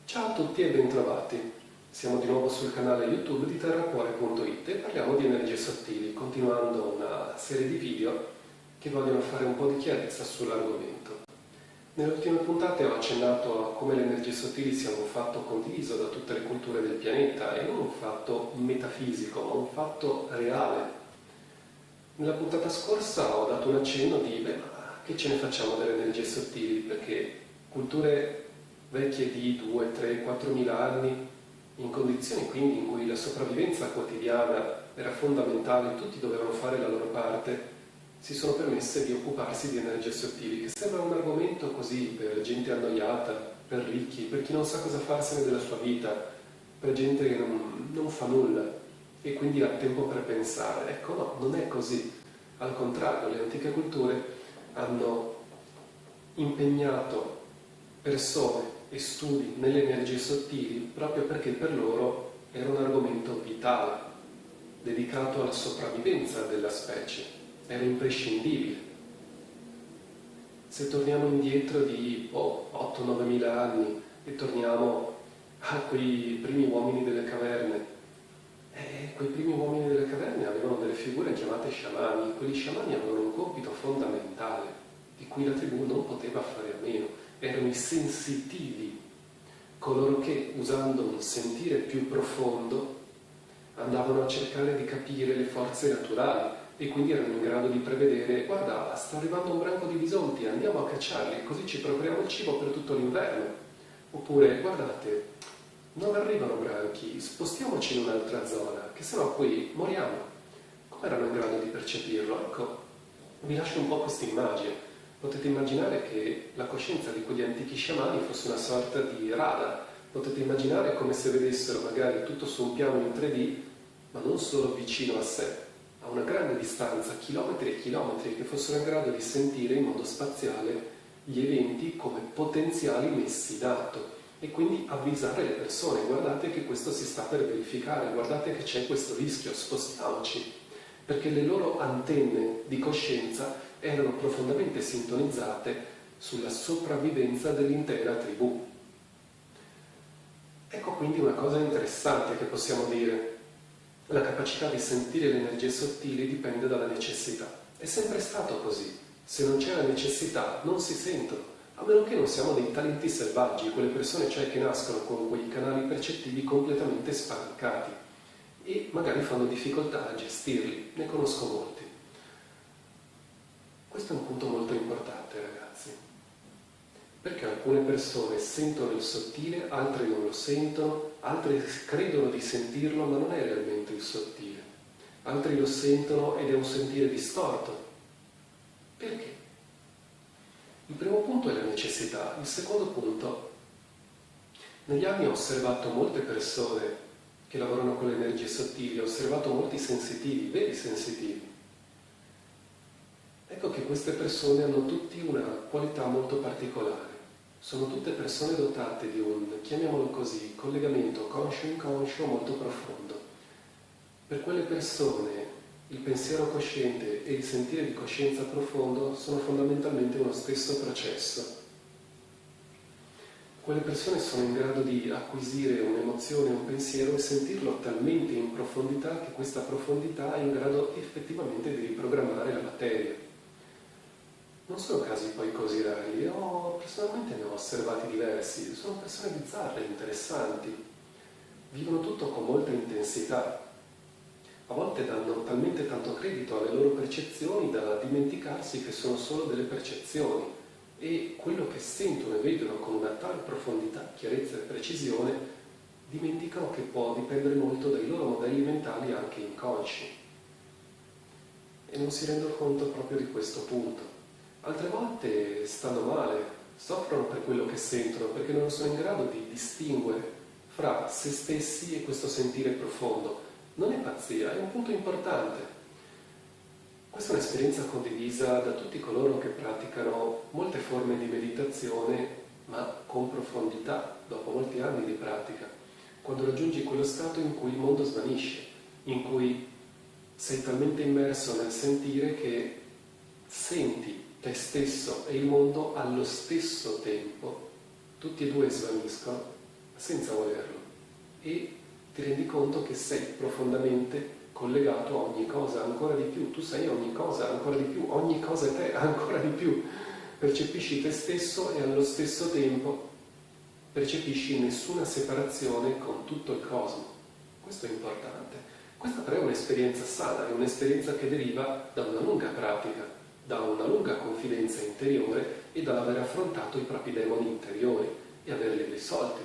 Ciao a tutti e bentrovati. Siamo di nuovo sul canale YouTube di terracuore.it e parliamo di energie sottili, continuando una serie di video che vogliono fare un po' di chiarezza sull'argomento. Nelle ultime puntate ho accennato a come le energie sottili siano un fatto condiviso da tutte le culture del pianeta e non un fatto metafisico, ma un fatto reale. Nella puntata scorsa ho dato un accenno di, ma che ce ne facciamo delle energie sottili? Perché culture vecchie di 2, 3, 4.000 anni, in condizioni quindi in cui la sopravvivenza quotidiana era fondamentale, tutti dovevano fare la loro parte, si sono permesse di occuparsi di energie sottili, che sembra un argomento così per gente annoiata, per ricchi, per chi non sa cosa farsene della sua vita, per gente che non fa nulla e quindi ha tempo per pensare. Ecco, no, non è così. Al contrario, le antiche culture hanno impegnato persone e studi nelle energie sottili proprio perché per loro era un argomento vitale, dedicato alla sopravvivenza della specie, era imprescindibile. Se torniamo indietro di 8-9 mila anni e torniamo a quei primi uomini delle caverne, quei primi uomini delle caverne avevano delle figure chiamate sciamani. Quegli sciamani avevano un compito fondamentale di cui la tribù non poteva fare a meno. Erano i sensitivi, coloro che, usando un sentire più profondo, andavano a cercare di capire le forze naturali e quindi erano in grado di prevedere: guarda, sta arrivando un branco di bisonti, andiamo a cacciarli, così ci procuriamo il cibo per tutto l'inverno. Oppure, guardate, non arrivano branchi, spostiamoci in un'altra zona, che sennò qui moriamo. Come erano in grado di percepirlo? Ecco, vi lascio un po' questa immagine. Potete immaginare che la coscienza di quegli antichi sciamani fosse una sorta di radar. Potete immaginare come se vedessero magari tutto su un piano in 3D, ma non solo vicino a sé, a una grande distanza, chilometri e chilometri, che fossero in grado di sentire in modo spaziale gli eventi come potenziali messi in atto e quindi avvisare le persone: guardate che questo si sta per verificare, guardate che c'è questo rischio, spostiamoci, perché le loro antenne di coscienza erano profondamente sintonizzate sulla sopravvivenza dell'intera tribù. Ecco quindi una cosa interessante che possiamo dire: la capacità di sentire le energie sottili dipende dalla necessità. È sempre stato così. Se non c'è la necessità non si sentono, a meno che non siamo dei talenti selvaggi, quelle persone cioè che nascono con quei canali percettivi completamente spalancati e magari fanno difficoltà a gestirli. Ne conosco molti. Questo è un punto molto importante, ragazzi, perché alcune persone sentono il sottile, altre non lo sentono, altre credono di sentirlo ma non è realmente il sottile, altri lo sentono ed è un sentire distorto. Perché? Il primo punto è la necessità. Il secondo punto: negli anni ho osservato molte persone che lavorano con le energie sottili, ho osservato molti sensitivi, veri sensitivi. Ecco che queste persone hanno tutti una qualità molto particolare. Sono tutte persone dotate di un, chiamiamolo così, collegamento conscio-inconscio molto profondo. Per quelle persone il pensiero cosciente e il sentire di coscienza profondo sono fondamentalmente uno stesso processo. Quelle persone sono in grado di acquisire un'emozione, un pensiero e sentirlo talmente in profondità che questa profondità è in grado effettivamente di riprogrammare la materia. Non sono casi poi così rari, personalmente ne ho osservati diversi, sono persone bizzarre, interessanti, vivono tutto con molta intensità, a volte danno talmente tanto credito alle loro percezioni da dimenticarsi che sono solo delle percezioni e quello che sentono e vedono con una tale profondità, chiarezza e precisione dimenticano che può dipendere molto dai loro modelli mentali anche inconsci e non si rendono conto proprio di questo punto. Altre volte stanno male, soffrono per quello che sentono, perché non sono in grado di distinguere fra se stessi e questo sentire profondo. Non è pazzia, è un punto importante. Questa è un'esperienza condivisa da tutti coloro che praticano molte forme di meditazione, ma con profondità, dopo molti anni di pratica, quando raggiungi quello stato in cui il mondo svanisce, in cui sei talmente immerso nel sentire che senti te stesso e il mondo allo stesso tempo, tutti e due svaniscono senza volerlo, e ti rendi conto che sei profondamente collegato a ogni cosa, ancora di più. Tu sei ogni cosa, ancora di più. Ogni cosa è te, ancora di più. Percepisci te stesso e allo stesso tempo percepisci nessuna separazione con tutto il cosmo. Questo è importante. Questa però è un'esperienza sana, è un'esperienza che deriva da una lunga pratica, da una lunga confidenza interiore e dall'aver affrontato i propri demoni interiori e averli risolti.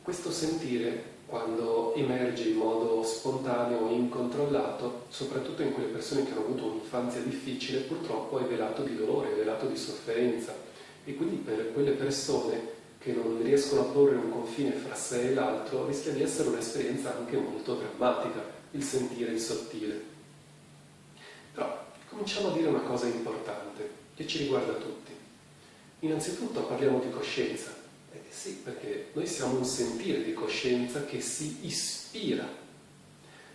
Questo sentire, quando emerge in modo spontaneo e incontrollato, soprattutto in quelle persone che hanno avuto un'infanzia difficile, purtroppo è velato di dolore, è velato di sofferenza. E quindi per quelle persone che non riescono a porre un confine fra sé e l'altro, rischia di essere un'esperienza anche molto drammatica, il sentire il sottile. Però cominciamo a dire una cosa importante, che ci riguarda tutti. Innanzitutto parliamo di coscienza. Sì, perché noi siamo un sentire di coscienza che si ispira.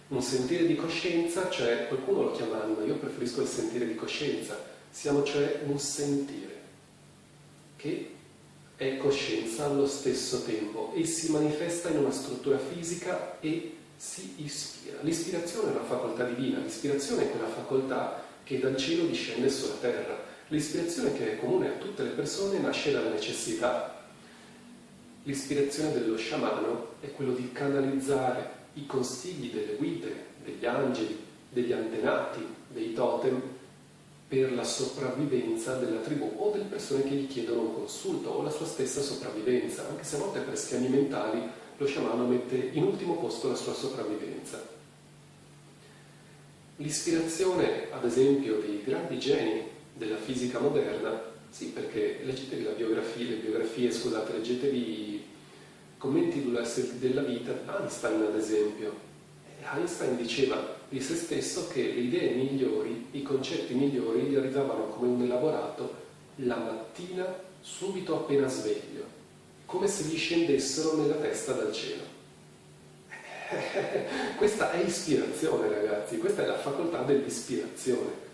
Un sentire di coscienza, cioè qualcuno lo chiama anima, io preferisco il sentire di coscienza. Siamo cioè un sentire che è coscienza allo stesso tempo e si manifesta in una struttura fisica e si ispira. L'ispirazione è una facoltà divina, l'ispirazione è quella facoltà che dal cielo discende sulla terra. L'ispirazione che è comune a tutte le persone nasce dalla necessità. L'ispirazione dello sciamano è quello di canalizzare i consigli delle guide, degli angeli, degli antenati, dei totem per la sopravvivenza della tribù o delle persone che gli chiedono un consulto o la sua stessa sopravvivenza, anche se a volte per schemi mentali lo sciamano mette in ultimo posto la sua sopravvivenza. L'ispirazione, ad esempio, dei grandi geni della fisica moderna, sì, perché leggetevi leggetevi i commenti della vita di Einstein, ad esempio. Einstein diceva di se stesso che le idee migliori, i concetti migliori gli arrivavano come un elaborato la mattina, subito appena sveglio, come se gli scendessero nella testa dal cielo. Questa è ispirazione, ragazzi, questa è la facoltà dell'ispirazione.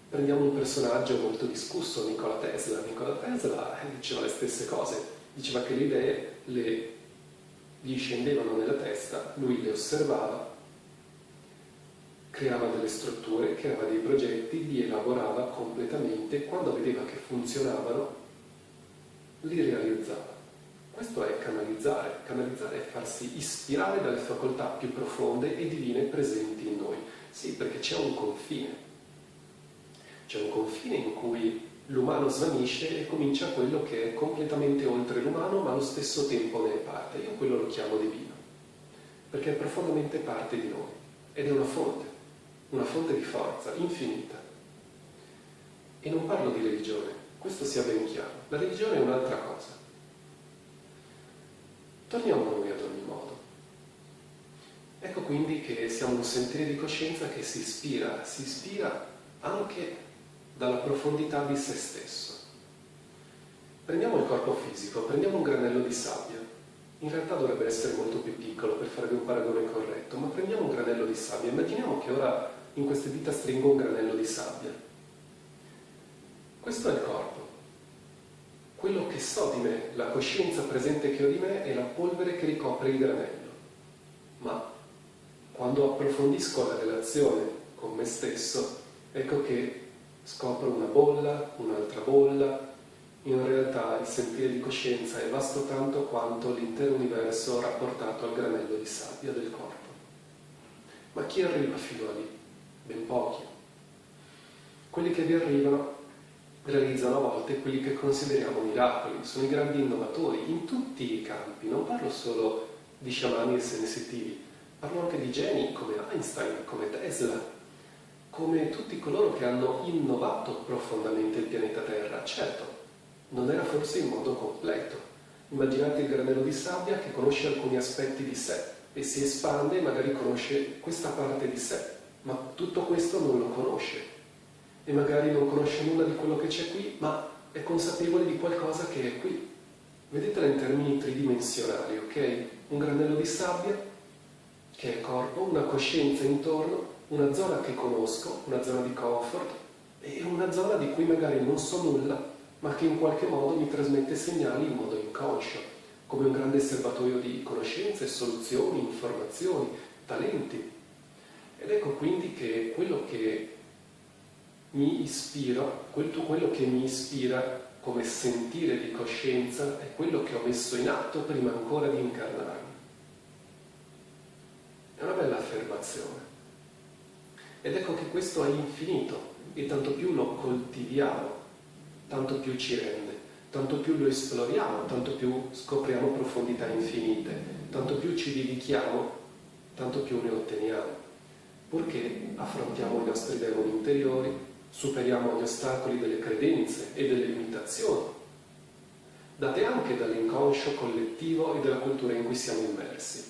Prendiamo un personaggio molto discusso, Nikola Tesla. Nikola Tesla diceva le stesse cose, diceva che le idee gli scendevano nella testa, lui le osservava, creava delle strutture, creava dei progetti, li elaborava completamente, quando vedeva che funzionavano, li realizzava. Questo è canalizzare. Canalizzare è farsi ispirare dalle facoltà più profonde e divine presenti in noi. Sì, perché c'è un confine. C'è un confine in cui l'umano svanisce e comincia quello che è completamente oltre l'umano, ma allo stesso tempo ne è parte. Io quello lo chiamo divino, perché è profondamente parte di noi ed è una fonte di forza infinita. E non parlo di religione, questo sia ben chiaro. La religione è un'altra cosa. Torniamo a noi ad ogni modo. Ecco quindi che siamo un sentire di coscienza che si ispira anche dalla profondità di se stesso. Prendiamo il corpo fisico, prendiamo un granello di sabbia. In realtà dovrebbe essere molto più piccolo per farvi un paragone corretto, ma prendiamo un granello di sabbia. Immaginiamo che ora in queste dita stringo un granello di sabbia. Questo è il corpo. Quello che so di me, la coscienza presente che ho di me, è la polvere che ricopre il granello. Ma quando approfondisco la relazione con me stesso, ecco che scopro una bolla, un'altra bolla. In realtà il sentire di coscienza è vasto tanto quanto l'intero universo rapportato al granello di sabbia del corpo. Ma chi arriva fino a lì? Ben pochi. Quelli che vi arrivano realizzano a volte quelli che consideriamo miracoli, sono i grandi innovatori in tutti i campi. Non parlo solo di sciamani e sensitivi, parlo anche di geni come Einstein, come Tesla, come tutti coloro che hanno innovato profondamente il pianeta Terra. Certo, non era forse in modo completo. Immaginate il granello di sabbia che conosce alcuni aspetti di sé e si espande e magari conosce questa parte di sé, ma tutto questo non lo conosce e magari non conosce nulla di quello che c'è qui, ma è consapevole di qualcosa che è qui. Vedetela in termini tridimensionali, ok? Un granello di sabbia che è corpo, una coscienza intorno, una zona che conosco, una zona di comfort e una zona di cui magari non so nulla, ma che in qualche modo mi trasmette segnali in modo inconscio, come un grande serbatoio di conoscenze, soluzioni, informazioni, talenti. Ed ecco quindi che quello che mi ispira come sentire di coscienza è quello che ho messo in atto prima ancora di incarnarmi. È una bella affermazione. Ed ecco che questo è infinito e tanto più lo coltiviamo, tanto più ci rende, tanto più lo esploriamo, tanto più scopriamo profondità infinite, tanto più ci dedichiamo, tanto più ne otteniamo, purché affrontiamo i nostri demoni interiori, superiamo gli ostacoli delle credenze e delle limitazioni, date anche dall'inconscio collettivo e dalla cultura in cui siamo immersi.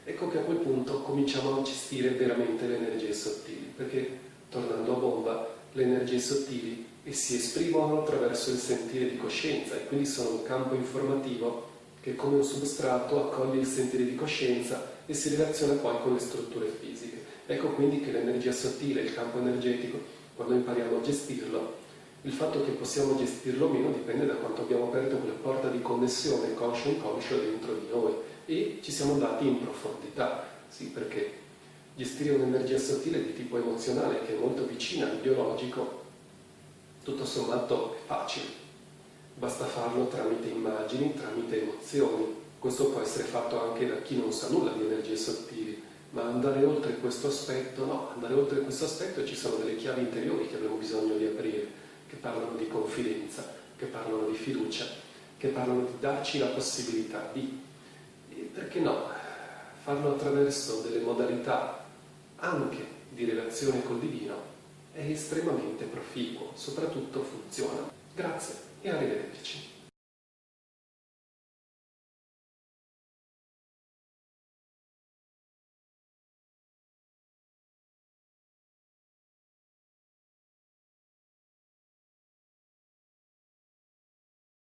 Ecco che a quel punto cominciamo a gestire veramente le energie sottili, perché, tornando a bomba, le energie sottili si esprimono attraverso il sentire di coscienza e quindi sono un campo informativo che come un substrato accoglie il sentire di coscienza e si relaziona poi con le strutture fisiche. Ecco quindi che l'energia sottile, il campo energetico, quando impariamo a gestirlo, il fatto che possiamo gestirlo o meno dipende da quanto abbiamo aperto quella porta di connessione conscio-inconscio dentro di noi e ci siamo andati in profondità, sì, perché gestire un'energia sottile di tipo emozionale che è molto vicina al biologico, tutto sommato è facile. Basta farlo tramite immagini, tramite emozioni. Questo può essere fatto anche da chi non sa nulla di energie sottili, ma andare oltre questo aspetto, no, andare oltre questo aspetto ci sono delle chiavi interiori che abbiamo bisogno di aprire, che parlano di confidenza, che parlano di fiducia, che parlano di darci la possibilità di, e perché no, farlo attraverso delle modalità anche di relazione col divino è estremamente proficuo, soprattutto funziona. Grazie e arrivederci.